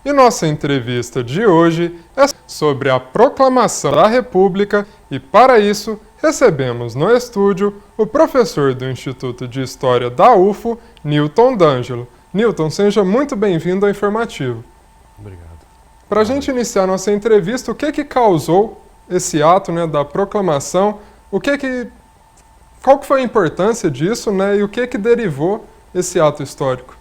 E nossa entrevista de hoje é sobre a proclamação da República e, para isso, recebemos no estúdio o professor do Instituto de História da UFO, Newton D'Angelo. Newton, seja muito bem-vindo ao Informativo. Obrigado. Para a gente iniciar nossa entrevista, o que causou esse ato, da proclamação? Qual que foi a importância disso, e o que derivou esse ato histórico?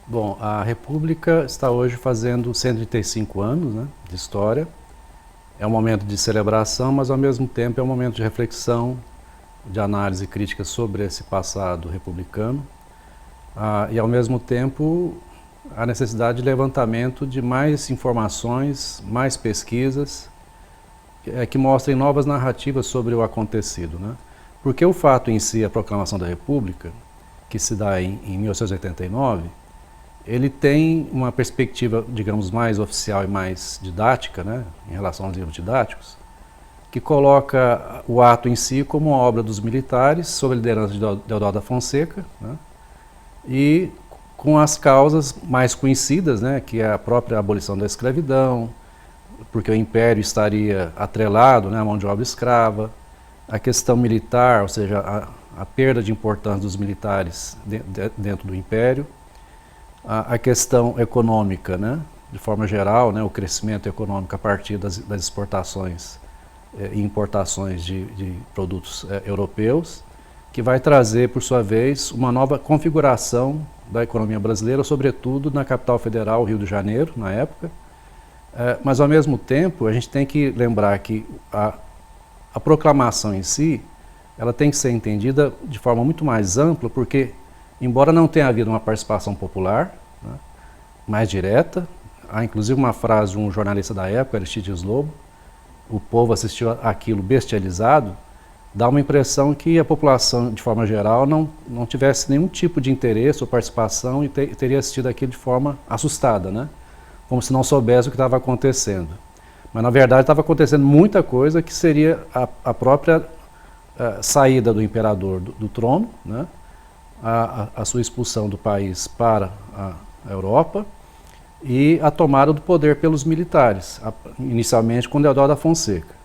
Bom, a República está hoje fazendo 135 anos, de história. É um momento de celebração, mas ao mesmo tempo é um momento de reflexão, de análise crítica sobre esse passado republicano. E ao mesmo tempo a necessidade de levantamento de mais informações, mais pesquisas, que mostrem novas narrativas sobre o acontecido. Porque o fato em si, a proclamação da República, que se dá em 1889, ele tem uma perspectiva, digamos, mais oficial e mais didática, em relação aos livros didáticos, que coloca o ato em si como uma obra dos militares, sob a liderança de Deodoro da Fonseca, e com as causas mais conhecidas, que é a própria abolição da escravidão, porque o Império estaria atrelado à mão de obra escrava, a questão militar, ou seja, a perda de importância dos militares dentro do Império, a questão econômica, de forma geral, o crescimento econômico a partir das exportações e importações de produtos europeus, que vai trazer, por sua vez, uma nova configuração da economia brasileira, sobretudo na capital federal, Rio de Janeiro, na época. Mas, ao mesmo tempo, a gente tem que lembrar que a proclamação em si, ela tem que ser entendida de forma muito mais ampla, porque, embora não tenha havido uma participação popular mais direta, há inclusive uma frase de um jornalista da época, Aristides Lobo, o povo assistiu aquilo bestializado, dá uma impressão que a população, de forma geral, não tivesse nenhum tipo de interesse ou participação e teria assistido aquilo de forma assustada, como se não soubesse o que estava acontecendo. Mas, na verdade, estava acontecendo muita coisa que seria a própria saída do imperador do trono, a sua expulsão do país para a Europa e a tomada do poder pelos militares, inicialmente com Deodoro da Fonseca.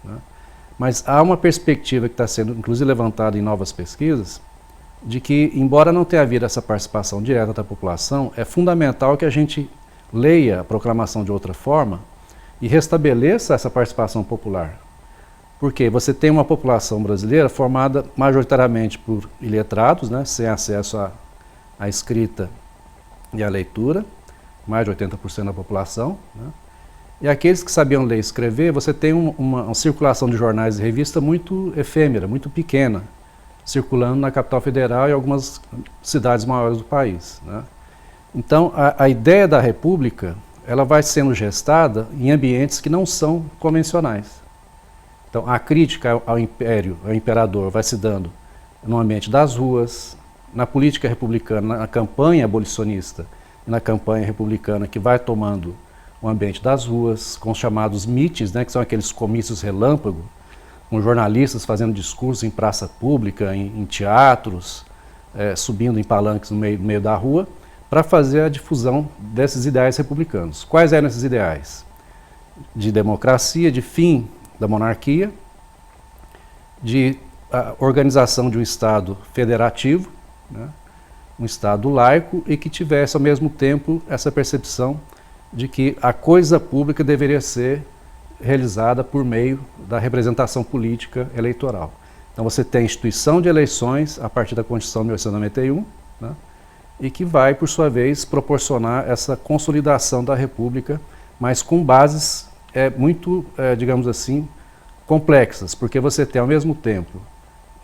Mas há uma perspectiva que está sendo, inclusive, levantada em novas pesquisas, de que, embora não tenha havido essa participação direta da população, é fundamental que a gente leia a proclamação de outra forma e restabeleça essa participação popular. Porque você tem uma população brasileira formada majoritariamente por iletrados, sem acesso à escrita e à leitura, mais de 80% da população. E aqueles que sabiam ler e escrever, você tem uma circulação de jornais e revistas muito efêmera, muito pequena, circulando na capital federal e algumas cidades maiores do país. Então, a ideia da República, ela vai sendo gestada em ambientes que não são convencionais. Então, a crítica ao Império, ao Imperador, vai se dando no ambiente das ruas, na política republicana, na campanha abolicionista e na campanha republicana, que vai tomando o ambiente das ruas, com os chamados mítins, que são aqueles comícios relâmpago, com jornalistas fazendo discursos em praça pública, em teatros, subindo em palanques no meio da rua, para fazer a difusão desses ideais republicanos. Quais eram esses ideais? De democracia, de fim da monarquia, de organização de um Estado federativo, um Estado laico e que tivesse ao mesmo tempo essa percepção de que a coisa pública deveria ser realizada por meio da representação política eleitoral. Então você tem a instituição de eleições a partir da Constituição de 1891, e que vai, por sua vez, proporcionar essa consolidação da República, mas com bases muito, digamos assim, complexas, porque você tem ao mesmo tempo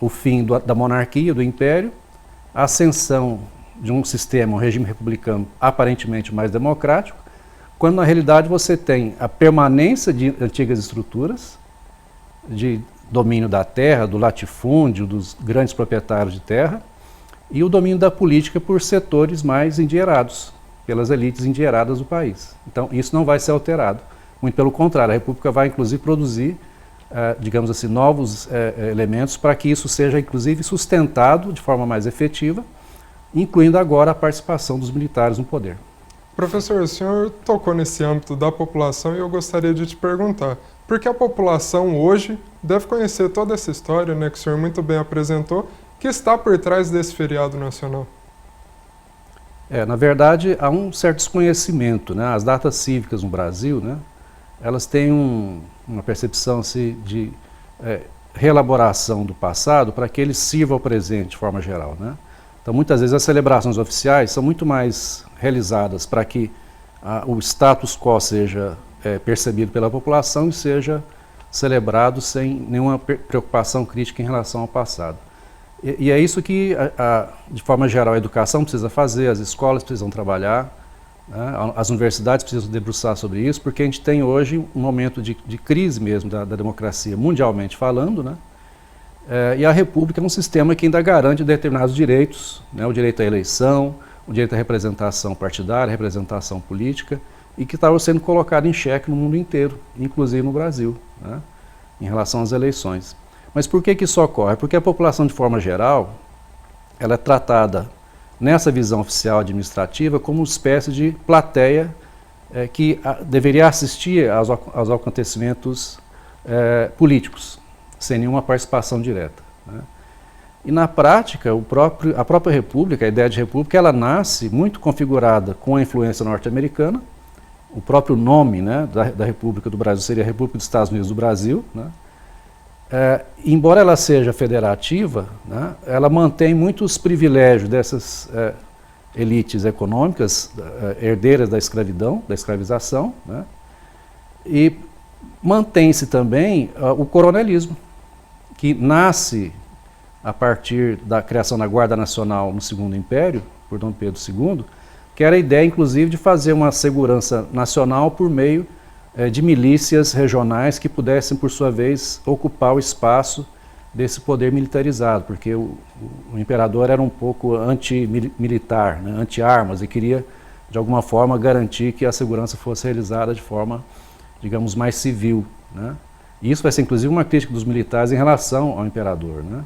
o fim da monarquia, do império, a ascensão de um sistema, um regime republicano aparentemente mais democrático, quando na realidade você tem a permanência de antigas estruturas de domínio da terra, do latifúndio, dos grandes proprietários de terra, e o domínio da política por setores mais endinheirados, pelas elites endinheiradas do país. Então isso não vai ser alterado, muito pelo contrário, a República vai inclusive produzir, digamos assim, novos elementos para que isso seja inclusive sustentado de forma mais efetiva, incluindo agora a participação dos militares no poder. Professor, o senhor tocou nesse âmbito da população e eu gostaria de te perguntar, por que a população hoje deve conhecer toda essa história, né, que o senhor muito bem apresentou, que está por trás desse feriado nacional? Na verdade, há um certo desconhecimento, né? As datas cívicas no Brasil, né, elas têm uma percepção assim, de reelaboração do passado para que ele sirva ao presente de forma geral, né? Então, muitas vezes as celebrações oficiais são muito mais realizadas para que o status quo seja percebido pela população e seja celebrado sem nenhuma preocupação crítica em relação ao passado. E é isso que, de forma geral, a educação precisa fazer, as escolas precisam trabalhar, né? As universidades precisam debruçar sobre isso, porque a gente tem hoje um momento de crise mesmo da democracia, mundialmente falando, né? E a República é um sistema que ainda garante determinados direitos, né? O direito à eleição, o direito à representação partidária, representação política, e que estava sendo colocado em xeque no mundo inteiro, inclusive no Brasil, né? Em relação às eleições. Mas por que isso ocorre? Porque a população, de forma geral, ela é tratada, nessa visão oficial administrativa, como uma espécie de plateia que deveria assistir aos acontecimentos políticos, sem nenhuma participação direta, né? E na prática, a própria República, a ideia de República, ela nasce muito configurada com a influência norte-americana. O próprio nome, né, da República do Brasil seria a República dos Estados Unidos do Brasil, né? Embora ela seja federativa, né, ela mantém muitos privilégios dessas elites econômicas herdeiras da escravidão, da escravização, né? E mantém-se também o coronelismo, que nasce a partir da criação da Guarda Nacional no Segundo Império, por Dom Pedro II, que era a ideia, inclusive, de fazer uma segurança nacional por meio de milícias regionais que pudessem, por sua vez, ocupar o espaço desse poder militarizado, porque o imperador era um pouco anti-militar, né, anti-armas, e queria, de alguma forma, garantir que a segurança fosse realizada de forma, digamos, mais civil, né? E isso vai ser, inclusive, uma crítica dos militares em relação ao imperador, né?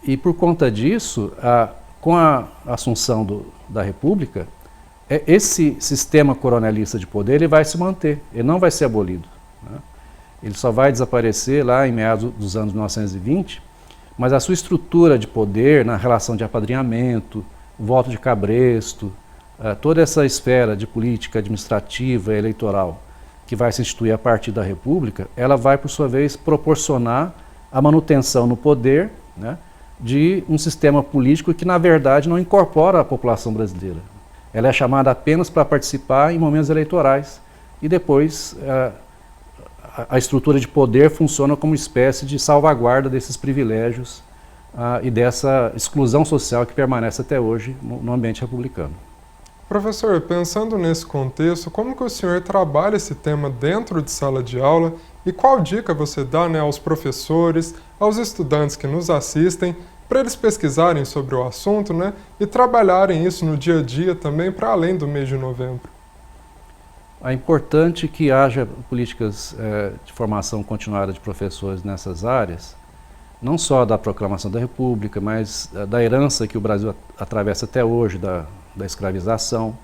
E por conta disso, com a assunção da República, esse sistema coronelista de poder ele vai se manter, ele não vai ser abolido, né? Ele só vai desaparecer lá em meados dos anos 1920, mas a sua estrutura de poder na relação de apadrinhamento, voto de cabresto, toda essa esfera de política administrativa e eleitoral que vai se instituir a partir da República, ela vai, por sua vez, proporcionar a manutenção no poder, né, de um sistema político que, na verdade, não incorpora a população brasileira. Ela é chamada apenas para participar em momentos eleitorais e depois a estrutura de poder funciona como espécie de salvaguarda desses privilégios e dessa exclusão social que permanece até hoje no ambiente republicano. Professor, pensando nesse contexto, como que o senhor trabalha esse tema dentro de sala de aula e qual dica você dá, né, aos professores, aos estudantes que nos assistem, para eles pesquisarem sobre o assunto, né, e trabalharem isso no dia a dia também para além do mês de novembro? É importante que haja políticas de formação continuada de professores nessas áreas, não só da proclamação da República, mas da herança que o Brasil atravessa até hoje da escravização.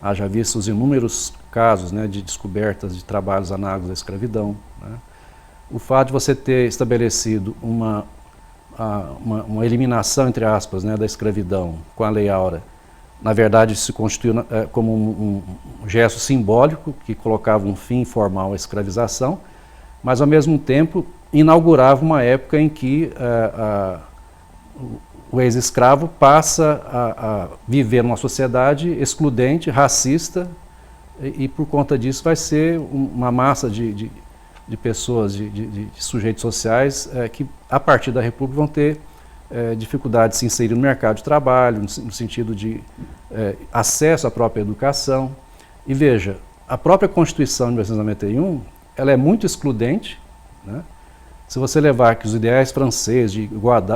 Haja visto os inúmeros casos, né, de descobertas de trabalhos análogos à escravidão, né? O fato de você ter estabelecido uma eliminação, entre aspas, né, da escravidão com a Lei Áurea, na verdade se constituiu como um gesto simbólico que colocava um fim formal à escravização, mas ao mesmo tempo inaugurava uma época em que o ex-escravo passa a viver numa sociedade excludente, racista, e por conta disso vai ser uma massa de pessoas, de sujeitos sociais que a partir da República vão ter dificuldade de se inserir no mercado de trabalho, no sentido de acesso à própria educação. E veja, a própria Constituição de 1991, ela é muito excludente, né? Se você levar que os ideais franceses de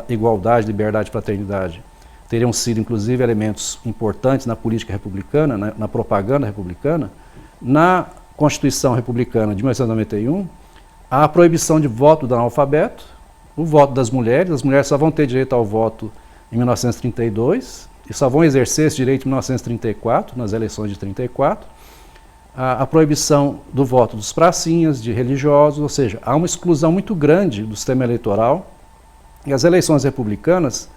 igualdade, liberdade e fraternidade teriam sido, inclusive, elementos importantes na política republicana, na propaganda republicana, na Constituição Republicana de 1991, há a proibição de voto do analfabeto, o voto das mulheres. As mulheres só vão ter direito ao voto em 1932, e só vão exercer esse direito em 1934, nas eleições de 34, a proibição do voto dos pracinhas, de religiosos, ou seja, há uma exclusão muito grande do sistema eleitoral, e as eleições republicanas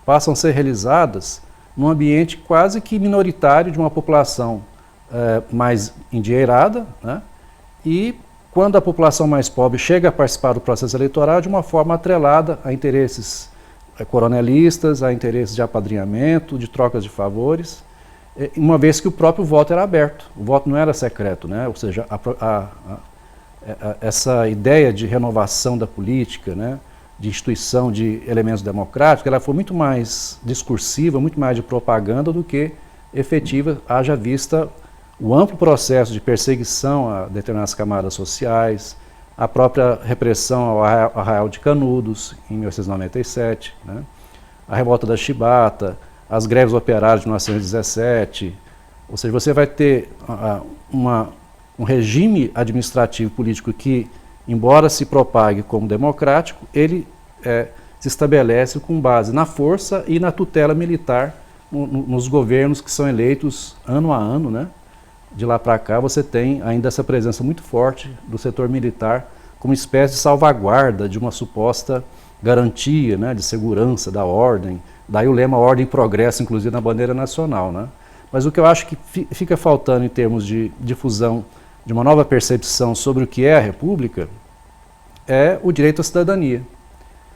passam a ser realizadas num ambiente quase que minoritário de uma população mais endinheirada, né? E quando a população mais pobre chega a participar do processo eleitoral de uma forma atrelada a interesses coronelistas, a interesses de apadrinhamento, de trocas de favores, uma vez que o próprio voto era aberto, o voto não era secreto, né? Ou seja, essa ideia de renovação da política, né? De instituição de elementos democráticos, ela foi muito mais discursiva, muito mais de propaganda do que efetiva, haja vista o amplo processo de perseguição a determinadas camadas sociais, a própria repressão ao Arraial de Canudos, em 1897, né? A revolta da Chibata, as greves operárias de 1917, ou seja, você vai ter um regime administrativo político que, embora se propague como democrático, ele se estabelece com base na força e na tutela militar nos governos que são eleitos ano a ano, né? De lá para cá você tem ainda essa presença muito forte do setor militar como espécie de salvaguarda de uma suposta garantia, né, de segurança da ordem, daí o lema ordem e progresso, inclusive na bandeira nacional, né? Mas o que eu acho que fica faltando em termos de difusão de uma nova percepção sobre o que é a República é o direito à cidadania,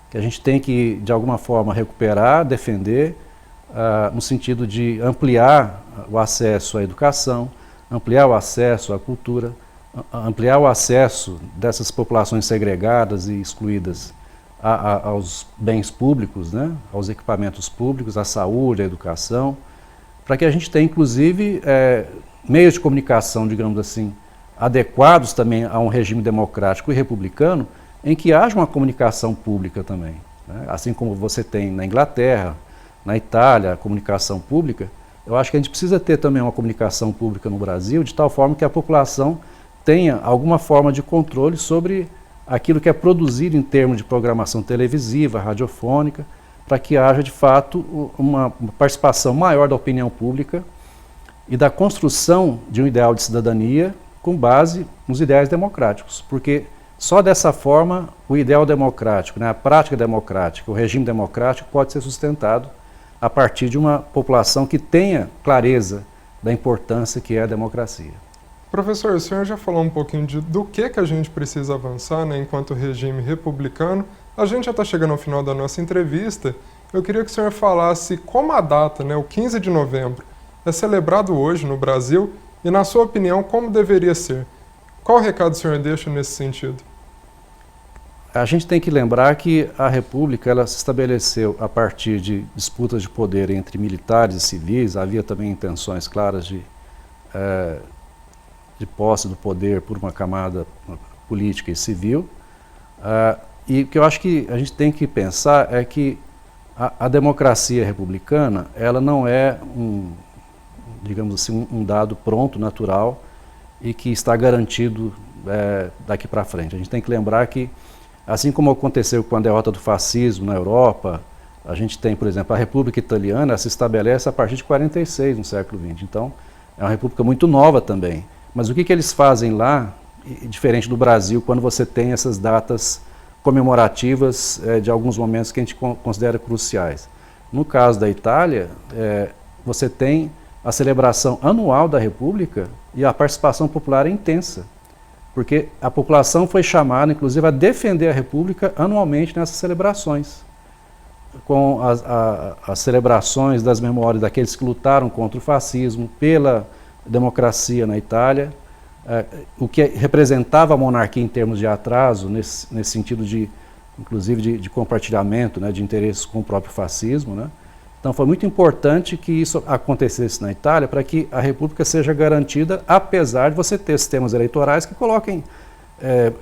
que a gente tem que, de alguma forma, recuperar, defender, no sentido de ampliar o acesso à educação, ampliar o acesso à cultura, ampliar o acesso dessas populações segregadas e excluídas aos bens públicos, né? Aos equipamentos públicos, à saúde, à educação, para que a gente tenha, inclusive, meios de comunicação, digamos assim, adequados também a um regime democrático e republicano, em que haja uma comunicação pública também, né? Assim como você tem na Inglaterra, na Itália, a comunicação pública. Eu acho que a gente precisa ter também uma comunicação pública no Brasil, de tal forma que a população tenha alguma forma de controle sobre aquilo que é produzido em termos de programação televisiva, radiofônica, para que haja de fato uma participação maior da opinião pública e da construção de um ideal de cidadania com base nos ideais democráticos, porque só dessa forma o ideal democrático, né, a prática democrática, o regime democrático pode ser sustentado a partir de uma população que tenha clareza da importância que é a democracia. Professor, o senhor já falou um pouquinho do que a gente precisa avançar, né, enquanto regime republicano. A gente já está chegando ao final da nossa entrevista. Eu queria que o senhor falasse como a data, né, o 15 de novembro, é celebrado hoje no Brasil e, na sua opinião, como deveria ser. Qual recado o senhor deixa nesse sentido? A gente tem que lembrar que a República ela se estabeleceu a partir de disputas de poder entre militares e civis. Havia também intenções claras de posse do poder por uma camada política e civil. E o que eu acho que a gente tem que pensar é que a democracia republicana ela não é digamos assim, um dado pronto, natural, e que está garantido daqui para frente. A gente tem que lembrar que, assim como aconteceu com a derrota do fascismo na Europa, a gente tem, por exemplo, a República Italiana se estabelece a partir de 46, no século XX. Então, é uma república muito nova também. Mas o que eles fazem lá, diferente do Brasil, quando você tem essas datas comemorativas de alguns momentos que a gente considera cruciais? No caso da Itália, você tem a celebração anual da República e a participação popular é intensa, porque a população foi chamada, inclusive, a defender a República anualmente nessas celebrações, com as celebrações das memórias daqueles que lutaram contra o fascismo, pela democracia na Itália, o que representava a monarquia em termos de atraso, nesse sentido de, inclusive, de compartilhamento, né, de interesses com o próprio fascismo, né? Então foi muito importante que isso acontecesse na Itália para que a República seja garantida, apesar de você ter sistemas eleitorais que coloquem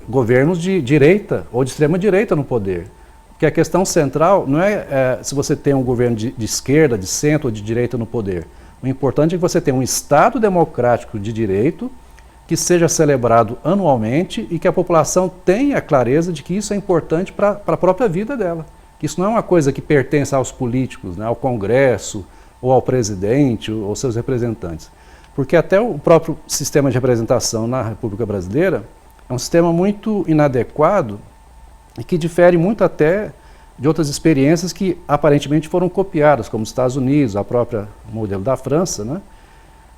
governos de direita ou de extrema direita no poder. Porque a questão central não é se você tem um governo de esquerda, de centro ou de direita no poder. O importante é que você tenha um Estado democrático de direito que seja celebrado anualmente e que a população tenha a clareza de que isso é importante para a própria vida dela. Isso não é uma coisa que pertence aos políticos, né, ao Congresso, ou ao presidente ou seus representantes. Porque até o próprio sistema de representação na República Brasileira é um sistema muito inadequado e que difere muito até de outras experiências que aparentemente foram copiadas, como os Estados Unidos, a própria modelo da França, né?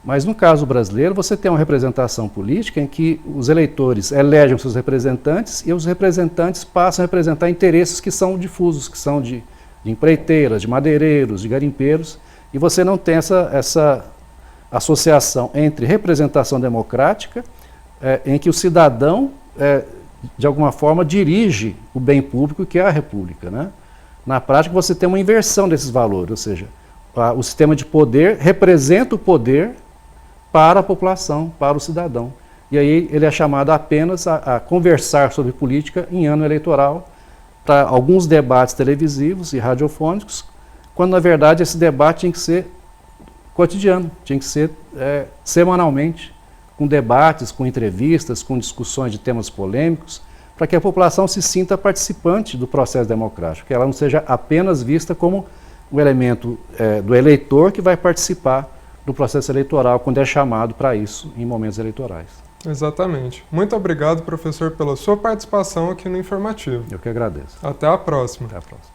Mas no caso brasileiro, você tem uma representação política em que os eleitores elegem os seus representantes e os representantes passam a representar interesses que são difusos, que são de empreiteiras, de madeireiros, de garimpeiros, e você não tem essa associação entre representação democrática, em que o cidadão, de alguma forma, dirige o bem público que é a República, né? Na prática, você tem uma inversão desses valores, ou seja, o sistema de poder representa o poder para a população, para o cidadão. E aí ele é chamado apenas a conversar sobre política em ano eleitoral, para alguns debates televisivos e radiofônicos, quando na verdade esse debate tinha que ser cotidiano, tinha que ser semanalmente, com debates, com entrevistas, com discussões de temas polêmicos, para que a população se sinta participante do processo democrático, que ela não seja apenas vista como o elemento do eleitor que vai participar do processo eleitoral, quando é chamado para isso em momentos eleitorais. Exatamente. Muito obrigado, professor, pela sua participação aqui no Informativo. Eu que agradeço. Até a próxima. Até a próxima.